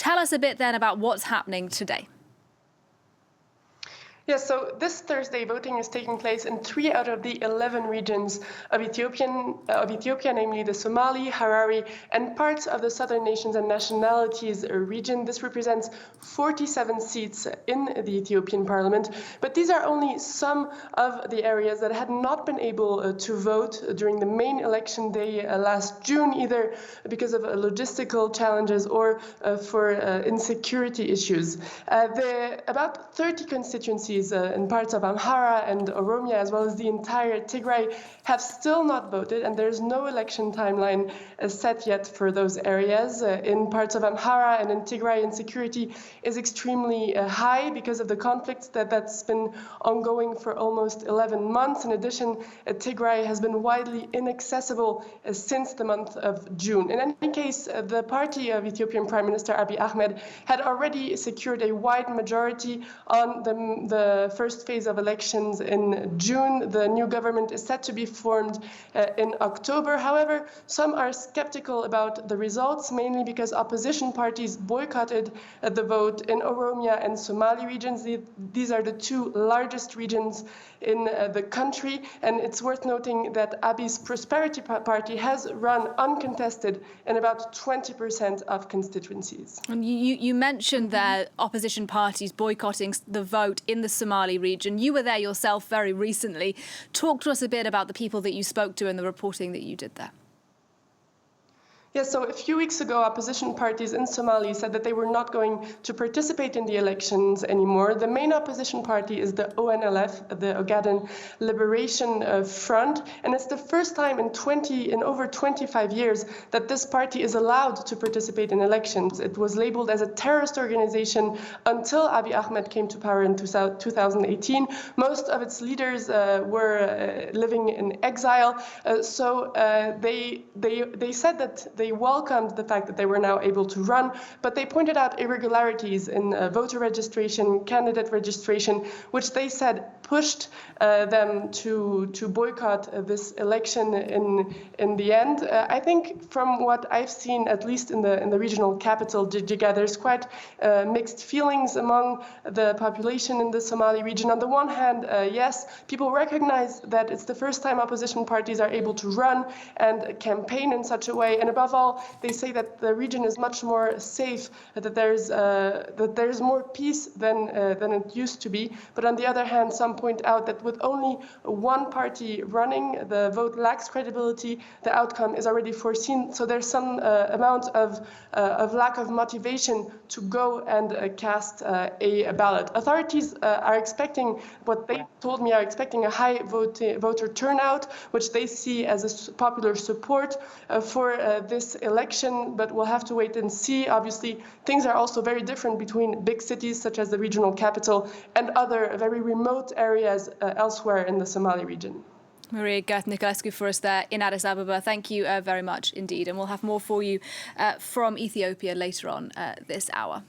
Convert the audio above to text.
Tell us a bit then about what's happening today. Yes, so this Thursday, voting is taking place in 3 out of the 11 regions of Ethiopia, namely the Somali, Harari, and parts of the Southern Nations and Nationalities region. This represents 47 seats in the Ethiopian parliament, but these are only some of the areas that had not been able to vote during the main election day last June, either because of logistical challenges or for insecurity issues. About 30 constituencies in parts of Amhara and Oromia, as well as the entire Tigray, have still not voted, and there's no election timeline set yet for those areas. In parts of Amhara and in Tigray, insecurity is extremely high because of the conflict that's been ongoing for almost 11 months. In addition, Tigray has been widely inaccessible since the month of June. In any case, the party of Ethiopian Prime Minister Abiy Ahmed had already secured a wide majority on the first phase of elections in June. The new government is set to be formed in October. However, some are skeptical about the results, mainly because opposition parties boycotted the vote in Oromia and Somali regions. These are the two largest regions in the country, and it's worth noting that Abiy's Prosperity Party has run uncontested in about 20% of constituencies. And you mentioned that opposition parties boycotting the vote in the Somali region. You were there yourself very recently. Talk to us a bit about the people that you spoke to and the reporting that you did there. Yes, so a few weeks ago, opposition parties in Somalia said that they were not going to participate in the elections anymore. The main opposition party is the ONLF, the Ogaden Liberation Front, and it's the first time in over 25 years that this party is allowed to participate in elections. It was labeled as a terrorist organization until Abiy Ahmed came to power in 2018. Most of its leaders were living in exile, so they said that they welcomed the fact that they were now able to run, but they pointed out irregularities in voter registration, candidate registration, which they said pushed them to boycott this election in the end. I think from what I've seen, at least in the regional capital, Jigjiga, there's quite mixed feelings among the population in the Somali region. On the one hand, yes, people recognize that it's the first time opposition parties are able to run and campaign in such a way, and above all, they say that the region is much more safe, that there's more peace than it used to be. But on the other hand, some point out that with only one party running, the vote lacks credibility. The outcome is already foreseen. So there's some amount of lack of motivation to go and cast a ballot. Authorities are expecting, what they told me, are expecting a high voter turnout, which they see as a popular support for this election, but we'll have to wait and see. Obviously, things are also very different between big cities such as the regional capital and other very remote areas elsewhere in the Somali region. Maria Gerth-Niculescu for us there in Addis Ababa. Thank you very much indeed. And we'll have more for you from Ethiopia later on this hour.